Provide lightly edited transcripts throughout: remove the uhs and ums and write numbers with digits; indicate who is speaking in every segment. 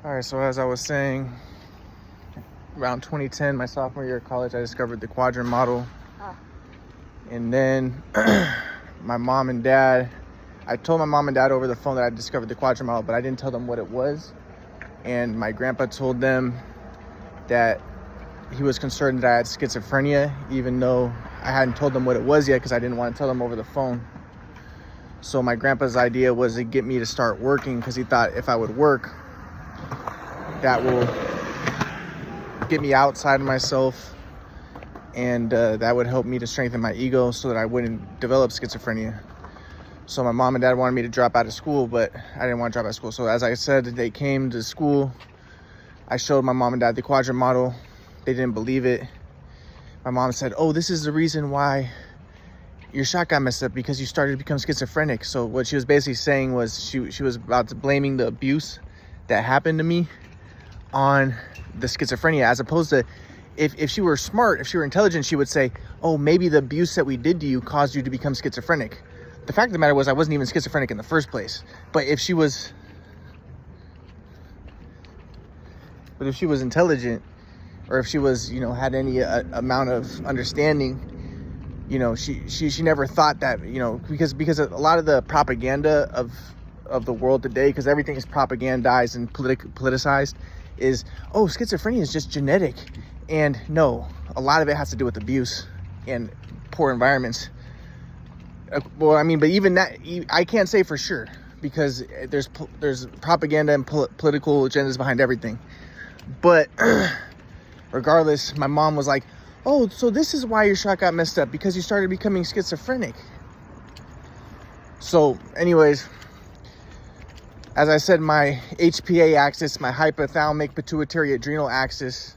Speaker 1: All right, so as I was saying, around 2010, my sophomore year of college, I discovered the quadrant model. And then my mom and dad, I told my mom and dad over the phone that I discovered the quadrant model, but I didn't tell them what it was. And my grandpa told them that he was concerned that I had schizophrenia, even though I hadn't told them what it was yet because I didn't want to tell them over the phone. So my grandpa's idea was to get me to start working because he thought if I would work, that will get me outside of myself, and that would help me to strengthen my ego so that I wouldn't develop schizophrenia. So my mom and dad wanted me to drop out of school, but I didn't want to drop out of school. So as I said, they came to school. I showed my mom and dad the quadrant model. They didn't believe it. My mom said, "Oh, this is the reason why your shot got messed up, because you started to become schizophrenic." So what she was basically saying was she was about to blaming the abuse that happened to me on the schizophrenia, as opposed to if she were smart, if she were intelligent, she would say, "Oh, maybe the abuse that we did to you caused you to become schizophrenic." The fact of the matter was I wasn't even schizophrenic in the first place. But if she was intelligent, or if she was, had any amount of understanding, she never thought that, because a lot of the propaganda of the world today, because everything is propagandized and politicized, is, oh, schizophrenia is just genetic. And no, a lot of it has to do with abuse and poor environments. Well, I mean, but even that, I can't say for sure, because there's propaganda and political agendas behind everything. But regardless, my mom was like, "Oh, so this is why your shot got messed up, because you started becoming schizophrenic." So anyways, as I said, my HPA axis, my hypothalamic pituitary adrenal axis,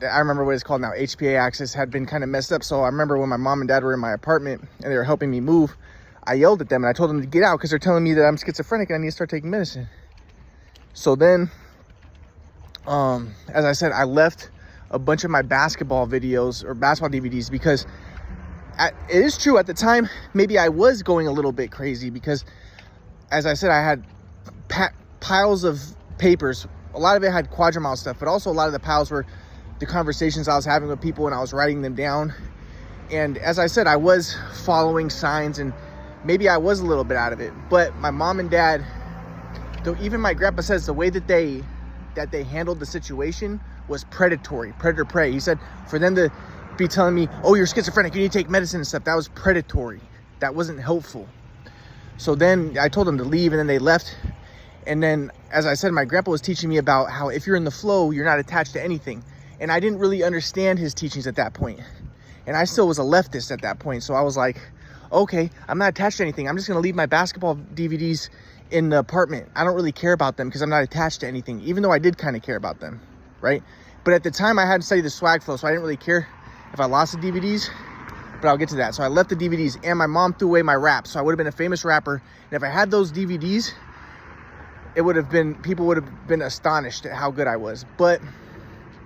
Speaker 1: I remember what it's called now, HPA axis, had been kind of messed up. So I remember when my mom and dad were in my apartment and they were helping me move, I yelled at them and I told them to get out because they're telling me that I'm schizophrenic and I need to start taking medicine. So then, as I said, I left a bunch of my basketball videos or basketball DVDs because it is true, at the time, maybe I was going a little bit crazy because, as I said, I had piles of papers. A lot of it had quadrant model stuff, but also a lot of the piles were the conversations I was having with people and I was writing them down. And as I said, I was following signs and maybe I was a little bit out of it. But my mom and dad, though, even my grandpa says the way that they handled the situation was predatory, predator prey. He said for them to be telling me, "Oh, you're schizophrenic, you need to take medicine and stuff," that was predatory. That wasn't helpful. So then I told them to leave and then they left. And then, as I said, my grandpa was teaching me about how if you're in the flow, you're not attached to anything. And I didn't really understand his teachings at that point. And I still was a leftist at that point. So I was like, okay, I'm not attached to anything. I'm just going to leave my basketball DVDs in the apartment. I don't really care about them because I'm not attached to anything, even though I did kind of care about them, right? But at the time, I had to study the swag flow, so I didn't really care if I lost the DVDs. But I'll get to that. So I left the DVDs, and my mom threw away my rap. So I would have been a famous rapper. And if I had those DVDs, people would have been astonished at how good I was. But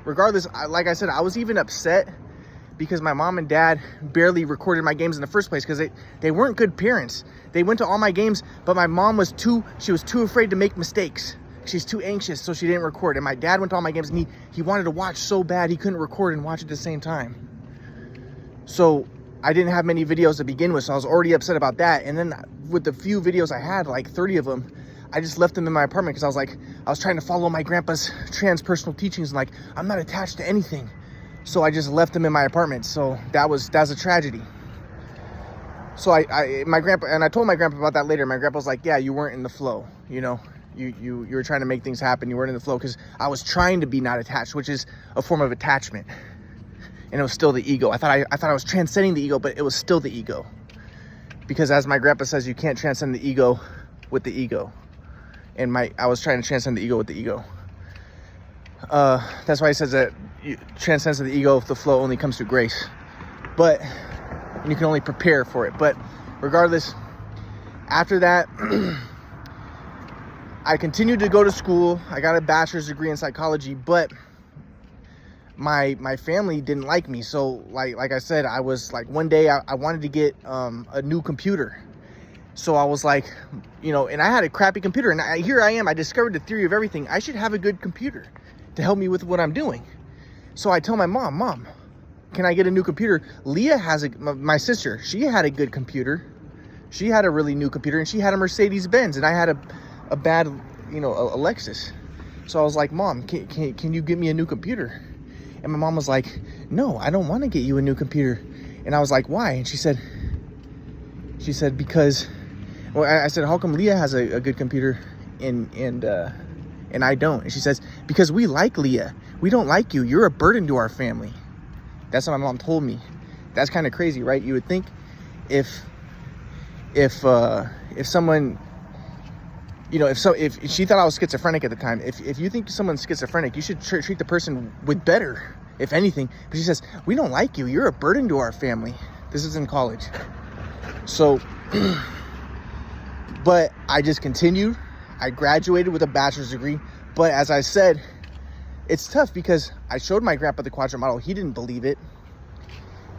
Speaker 1: regardless, like I said, I was even upset because my mom and dad barely recorded my games in the first place because they weren't good parents. They went to all my games, but my mom was too afraid to make mistakes. She's too anxious, so she didn't record. And my dad went to all my games and he wanted to watch so bad he couldn't record and watch at the same time. So I didn't have many videos to begin with, so I was already upset about that. And then with the few videos I had, like 30 of them, I just left them in my apartment because I was trying to follow my grandpa's transpersonal teachings, and like, I'm not attached to anything. So I just left them in my apartment. So that's a tragedy. So my grandpa, and I told my grandpa about that later. My grandpa was like, "Yeah, you weren't in the flow. You were trying to make things happen. You weren't in the flow because I was trying to be not attached, which is a form of attachment. And it was still the ego. I thought I was transcending the ego, but it was still the ego. Because as my grandpa says, you can't transcend the ego with the ego. And I was trying to transcend the ego with the ego. That's why he says that transcendence of the ego, the flow only comes through grace. But you can only prepare for it. But regardless, after that, I continued to go to school. I got a bachelor's degree in psychology, but my family didn't like me. So like I said, I was like, one day I wanted to get a new computer. So I was like, you know, and I had a crappy computer, and here I am, I discovered the theory of everything. I should have a good computer to help me with what I'm doing. So I tell my mom, can I get a new computer? Leah has my sister, she had a good computer. She had a really new computer, and she had a Mercedes-Benz, and I had a bad, you know, a Lexus. So I was like, Mom, can you get me a new computer? And my mom was like, no, I don't want to get you a new computer. And I was like, why? And she said, because, well, I said, how come Leah has a good computer and I don't? And she says, because we like Leah. We don't like you. You're a burden to our family. That's what my mom told me. That's kind of crazy, right? You would think if someone, you know, if she thought I was schizophrenic at the time, if you think someone's schizophrenic, you should treat the person with better, if anything. But she says, we don't like you. You're a burden to our family. This is in college. So, but I just continued. I graduated with a bachelor's degree. But as I said, it's tough because I showed my grandpa the quadrant model. He didn't believe it.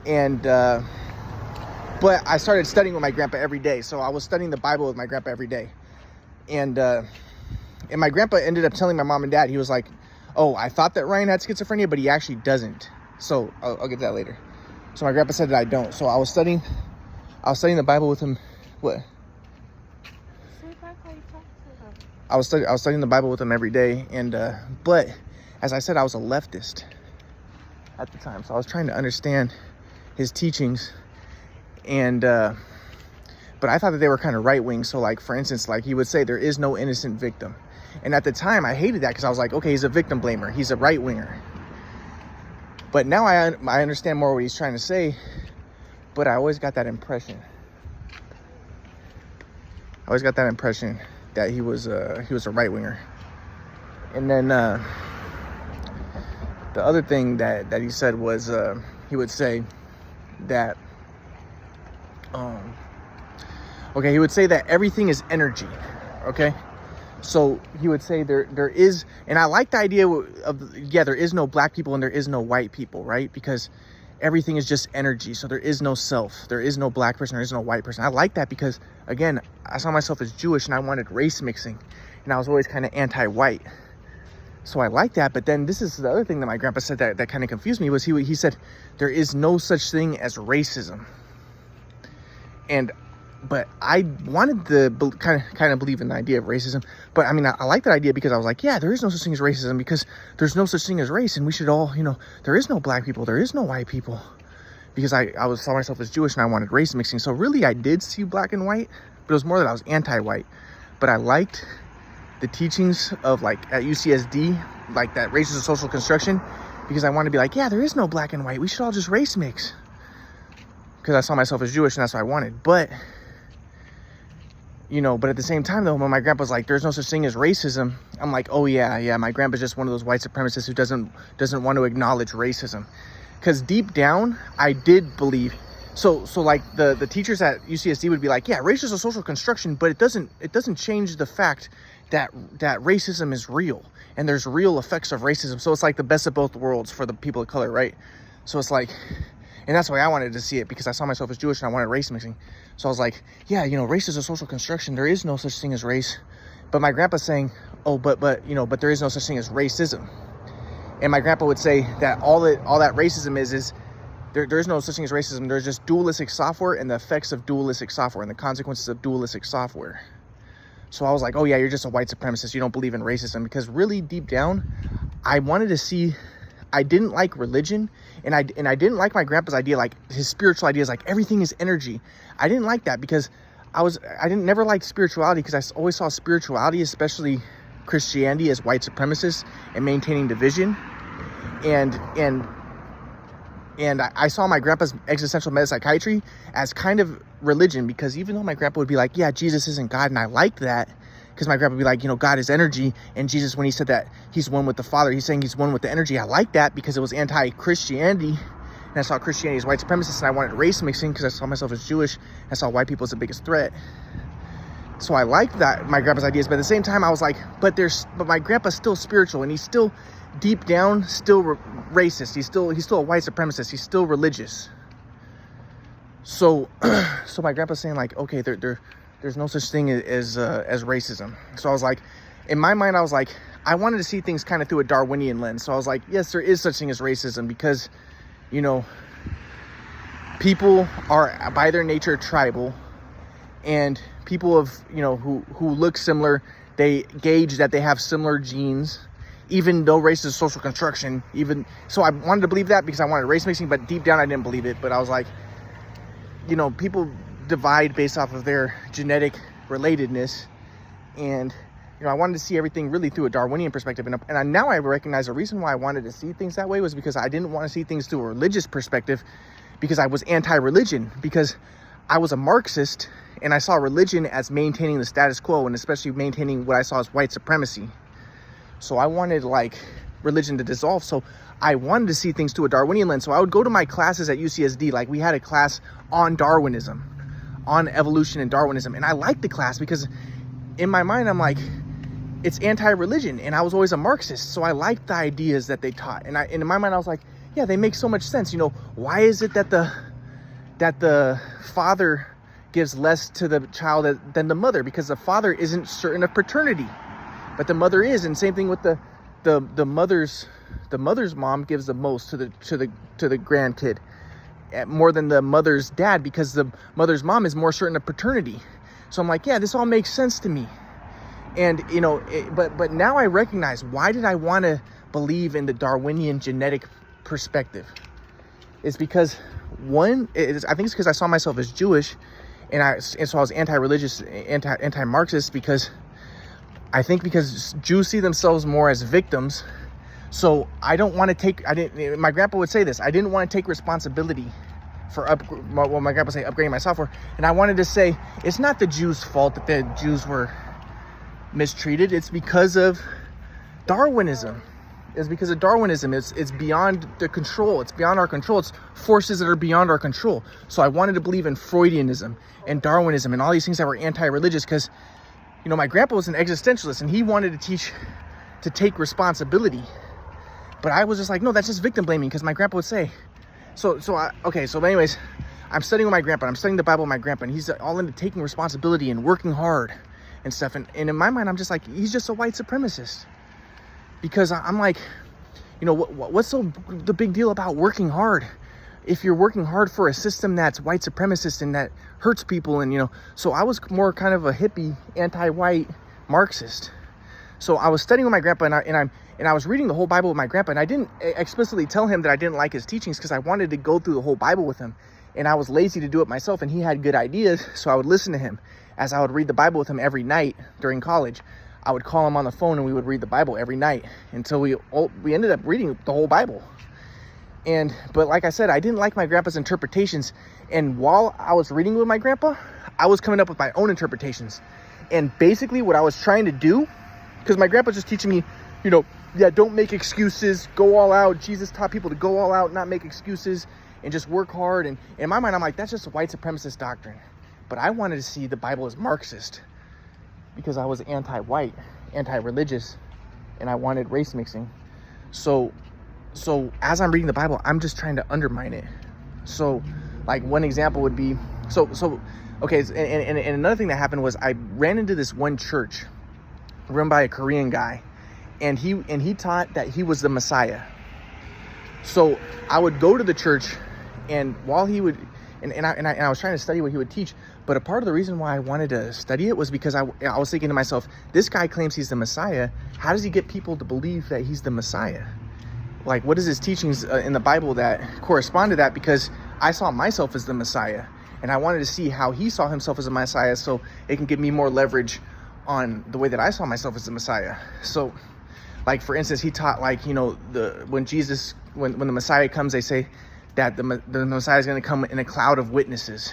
Speaker 1: And, but I started studying with my grandpa every day. So I was studying the Bible with my grandpa every day. And my grandpa ended up telling my mom and dad, he was like, oh, I thought that Ryan had schizophrenia, but he actually doesn't. So I'll get to that later. So my grandpa said that I don't. So I was studying the Bible with him. What? I was studying the Bible with him every day. And, but as I said, I was a leftist at the time. So I was trying to understand his teachings. And, but I thought that they were kind of right-wing. So, like, for instance, like, he would say there is no innocent victim. And at the time, I hated that because I was like, okay, he's a victim blamer. He's a right-winger. But now I understand more what he's trying to say. But I always got that impression. That he was a right-winger. And then the other thing that he said was he would say that he would say that everything is energy. Okay, so he would say there is, and I like the idea of there is no black people and there is no white people, right? Because everything is just energy. So there is no self, there is no black person, there is no white person. I like that because, again, I saw myself as Jewish and I wanted race mixing, and I was always kind of anti-white. So I like that. But then this is the other thing that my grandpa said that kind of confused me, was he said there is no such thing as racism. But I wanted to kind of believe in the idea of racism. But I mean, I like that idea because I was like, yeah, there is no such thing as racism, because there's no such thing as race, and we should all, you know, there is no black people, there is no white people, because I saw myself as Jewish and I wanted race mixing. So really, I did see black and white, but it was more that I was anti-white. But I liked the teachings of, like, at UCSD, like that race is a social construction, because I wanted to be like, yeah, there is no black and white, we should all just race mix, because I saw myself as Jewish and that's what I wanted. But you know, but at the same time, though, when my grandpa's like, there's no such thing as racism, I'm like, oh yeah, my grandpa's just one of those white supremacists who doesn't want to acknowledge racism. Because deep down, I did believe. So like the teachers at UCSD would be like, yeah, race is a social construction, but it doesn't change the fact that racism is real, and there's real effects of racism. So it's like the best of both worlds for the people of color, right? So it's like, and that's why I wanted to see it, because I saw myself as Jewish and I wanted race mixing. So I was like, yeah, you know, race is a social construction. There is no such thing as race. But my grandpa's saying, oh, but there is no such thing as racism. And my grandpa would say that all that racism is there is no such thing as racism. There's just dualistic software and the effects of dualistic software and the consequences of dualistic software. So I was like, oh yeah, you're just a white supremacist. You don't believe in racism. Because really deep down, I wanted to see, I didn't like religion, and I didn't like my grandpa's idea, like his spiritual ideas, like everything is energy. I didn't like that because I never liked spirituality, because I always saw spirituality, especially Christianity, as white supremacists and maintaining division. And I saw my grandpa's existential metapsychiatry as kind of religion, because even though my grandpa would be like, yeah, Jesus isn't God, and I liked that, because my grandpa would be like, you know, God is energy, and Jesus, when he said that he's one with the Father, he's saying he's one with the energy. I liked that because it was anti-Christianity, and I saw Christianity as white supremacist, and I wanted race mixing because I saw myself as Jewish. I saw white people as the biggest threat. So I liked that, my grandpa's ideas, but at the same time, I was like, but my grandpa's still spiritual, and he's still deep down still racist. He's still a white supremacist. He's still religious. So my grandpa's saying, like, okay, there's no such thing as racism. So I was like, in my mind, I was like, I wanted to see things kind of through a Darwinian lens. So I was like, yes, there is such thing as racism because, you know, people are by their nature tribal, and people of, you know, who look similar, they gauge that they have similar genes, even though race is social construction. Even so, I wanted to believe that because I wanted race mixing, but deep down I didn't believe it. But I was like, you know, people divide based off of their genetic relatedness, and you know, I wanted to see everything really through a Darwinian perspective. And now I recognize the reason why I wanted to see things that way was because I didn't want to see things through a religious perspective, because I was anti-religion, because I was a Marxist and I saw religion as maintaining the status quo, and especially maintaining what I saw as white supremacy. So I wanted like religion to dissolve. So I wanted to see things through a Darwinian lens. So I would go to my classes at UCSD. Like, we had a class on Darwinism, on evolution and Darwinism. And I liked the class because in my mind, I'm like, it's anti-religion, and I was always a Marxist, so I liked the ideas that they taught. And in my mind, I was like, yeah, they make so much sense. You know, why is it that the father gives less to the child than the mother? Because the father isn't certain of paternity, but the mother is. And same thing with the mother's mom gives the most to the grandkid, more than the mother's dad, because the mother's mom is more certain of paternity. So I'm like, yeah, this all makes sense to me. And, you know, but now I recognize, why did I want to believe in the Darwinian genetic perspective? It's because, I think it's because I saw myself as Jewish, and so I was anti-religious, anti-Marxist, because I think because Jews see themselves more as victims. So I don't want to my grandpa would say this, I didn't want to take responsibility for my grandpa say upgrading my software. And I wanted to say, it's not the Jews' fault that the Jews were mistreated. It's because of Darwinism. It's because of Darwinism. It's beyond the control. It's beyond our control. It's forces that are beyond our control. So I wanted to believe in Freudianism and Darwinism and all these things that were anti-religious, because, you know, my grandpa was an existentialist and he wanted to take responsibility. But I was just like, no, that's just victim blaming, because my grandpa would say, so anyways, I'm studying with my grandpa. I'm studying the Bible with my grandpa, and he's all into taking responsibility and working hard and stuff. And in my mind, I'm just like, he's just a white supremacist. Because I'm like, you know, what's the big deal about working hard? If you're working hard for a system that's white supremacist and that hurts people, and, you know, so I was more kind of a hippie, anti-white Marxist. So I was studying with my grandpa, and I was reading the whole Bible with my grandpa, and I didn't explicitly tell him that I didn't like his teachings, because I wanted to go through the whole Bible with him, and I was lazy to do it myself, and he had good ideas, so I would listen to him as I would read the Bible with him every night during college. I would call him on the phone and we would read the Bible every night until we ended up reading the whole Bible. But like I said, I didn't like my grandpa's interpretations. And while I was reading with my grandpa, I was coming up with my own interpretations. And basically what I was trying to do, because my grandpa just teaching me, you know, yeah, don't make excuses, go all out. Jesus taught people to go all out, not make excuses, and just work hard. And in my mind, I'm like, that's just a white supremacist doctrine. But I wanted to see the Bible as Marxist, because I was anti-white, anti-religious, and I wanted race mixing. So as I'm reading the Bible, I'm just trying to undermine it. So like one example would be, okay, and another thing that happened was I ran into this one church run by a Korean guy, and he taught that he was the Messiah. So I would go to the church, and while he would, and I was trying to study what he would teach. But a part of the reason why I wanted to study it was because I was thinking to myself, this guy claims he's the Messiah. How does he get people to believe that he's the Messiah? Like, what is his teachings in the Bible that correspond to that? Because I saw myself as the Messiah, and I wanted to see how he saw himself as a Messiah, so it can give me more leverage on the way that I saw myself as the Messiah. So, like, for instance, he taught, like, you know, when the Messiah comes, they say that the Messiah is going to come in a cloud of witnesses.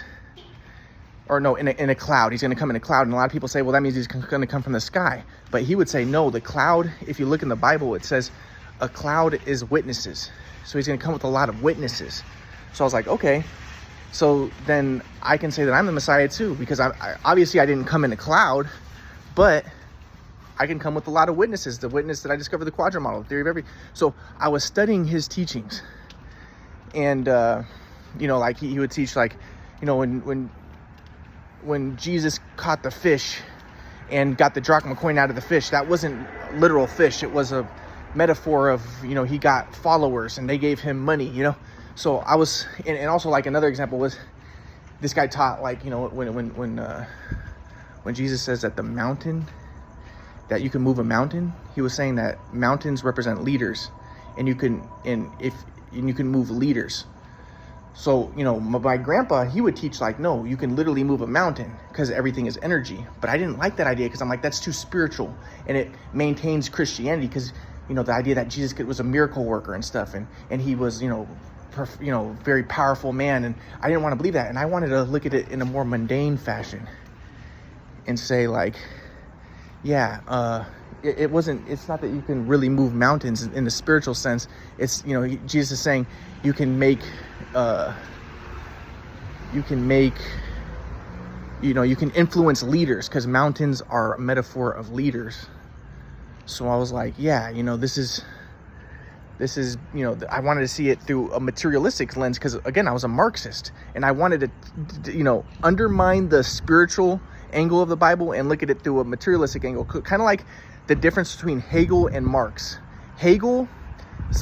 Speaker 1: Or no, in a cloud. He's going to come in a cloud. And a lot of people say, well, that means he's going to come from the sky. But he would say, no, the cloud, if you look in the Bible, it says a cloud is witnesses. So he's going to come with a lot of witnesses. So I was like, okay, so then I can say that I'm the Messiah too, because I obviously I didn't come in a cloud, but I can come with a lot of witnesses. The witness that I discovered the quadrant model, the theory of everything. So I was studying his teachings. And, you know, like he would teach, like, you know, when when Jesus caught the fish and got the drachma coin out of the fish, that wasn't literal fish. It was a metaphor of, he got followers and they gave him money, So I was, and also like another example was this guy taught, like, when Jesus says that the mountain, that you can move a mountain, he was saying that mountains represent leaders, and you can move leaders. So, my grandpa, he would teach like, no, you can literally move a mountain because everything is energy. But I didn't like that idea because I'm like, that's too spiritual, and it maintains Christianity because, the idea that Jesus was a miracle worker and stuff, and he was, very powerful man, and I didn't want to believe that, and I wanted to look at it in a more mundane fashion and say like, yeah, it's not that you can really move mountains in the spiritual sense. It's, Jesus is saying you can make, you can influence leaders because mountains are a metaphor of leaders. So I was like, yeah, this is, I wanted to see it through a materialistic lens because, again, I was a Marxist and I wanted to, undermine the spiritual angle of the Bible and look at it through a materialistic angle, kind of like the difference between Hegel and Marx. Hegel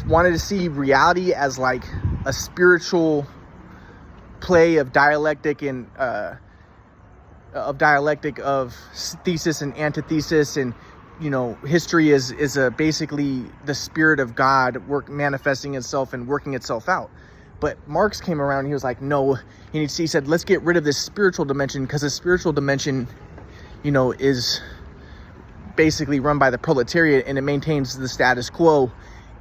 Speaker 1: wanted to see reality as like a spiritual play of dialectic and of thesis and antithesis, and history is basically the spirit of God manifesting itself and working itself out. But Marx came around and he was like, no, he said, let's get rid of this spiritual dimension because the spiritual dimension, is basically run by the proletariat, and it maintains the status quo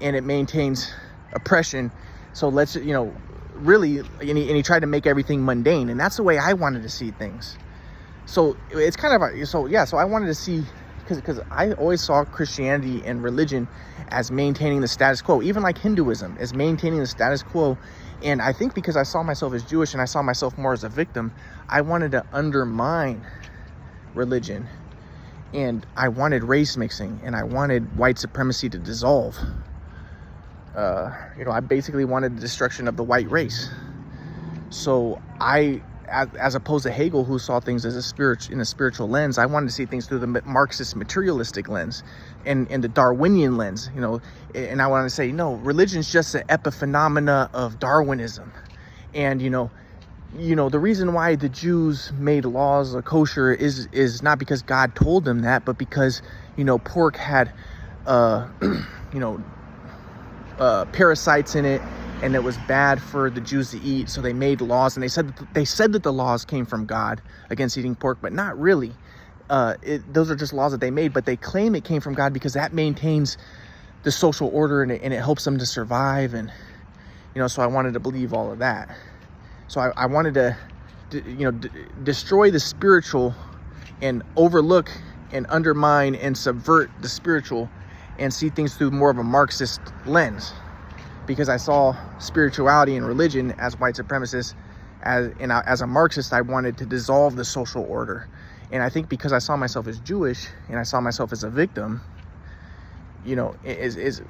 Speaker 1: and it maintains oppression. So let's, really, and he tried to make everything mundane, and that's the way I wanted to see things. So it's kind of, so I wanted to see, because I always saw Christianity and religion as maintaining the status quo, even like Hinduism is maintaining the status quo. And I think because I saw myself as Jewish and I saw myself more as a victim, I wanted to undermine religion, and I wanted race mixing, and I wanted white supremacy to dissolve. I basically wanted the destruction of the white race. So as opposed to Hegel, who saw things as in a spiritual lens, I wanted to see things through the Marxist materialistic lens and the Darwinian lens, and I wanted to say, no, religion's just an epiphenomena of Darwinism. And, the reason why the Jews made laws of kosher is not because God told them that, but because, pork had, parasites in it, and it was bad for the Jews to eat, so they made laws, and they said that the laws came from God against eating pork, but not really. Those are just laws that they made, but they claim it came from God because that maintains the social order, and it helps them to survive, and so I wanted to believe all of that. So I wanted to destroy the spiritual and overlook and undermine and subvert the spiritual and see things through more of a Marxist lens, because I saw spirituality and religion as white supremacists. As a Marxist, I wanted to dissolve the social order. And I think because I saw myself as Jewish and I saw myself as a victim, is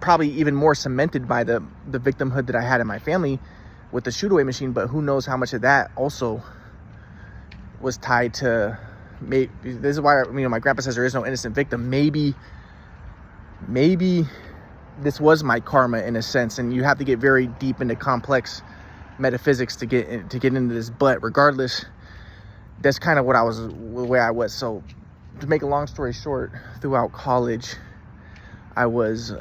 Speaker 1: probably even more cemented by the victimhood that I had in my family with the shoot-away machine. But who knows how much of that also was tied to, this is why, my grandpa says there is no innocent victim. Maybe this was my karma in a sense, and you have to get very deep into complex metaphysics to get into this. But regardless, that's kind of the way I was. So to make a long story short, throughout college, I was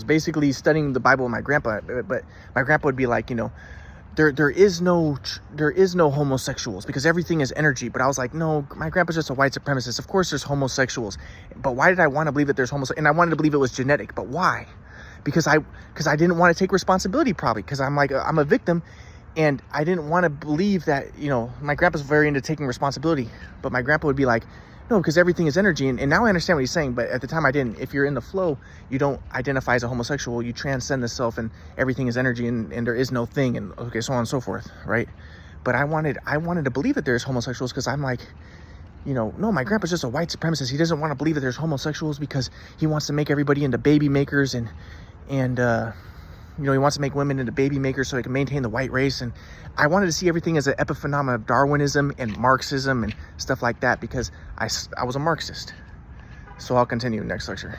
Speaker 1: basically studying the Bible with my grandpa, but my grandpa would be like, there is no homosexuals because everything is energy. But I was like, no, my grandpa's just a white supremacist. Of course there's homosexuals. But why did I want to believe that there's homosexuals? And I wanted to believe it was genetic. But why? Because I didn't want to take responsibility, probably because I'm like, I'm a victim, and I didn't want to believe that, my grandpa's very into taking responsibility. But my grandpa would be like, no, because everything is energy. And now I understand what he's saying, but at the time I didn't. If you're in the flow, you don't identify as a homosexual. You transcend the self, and everything is energy, and there is no thing, and okay, so on and so forth, right? But I wanted to believe that there's homosexuals because I'm like, no, my grandpa's just a white supremacist. He doesn't want to believe that there's homosexuals because he wants to make everybody into baby makers and You know, he wants to make women into baby makers so he can maintain the white race. And I wanted to see everything as an epiphenomenon of Darwinism and Marxism and stuff like that, because I was a Marxist. So I'll continue next lecture.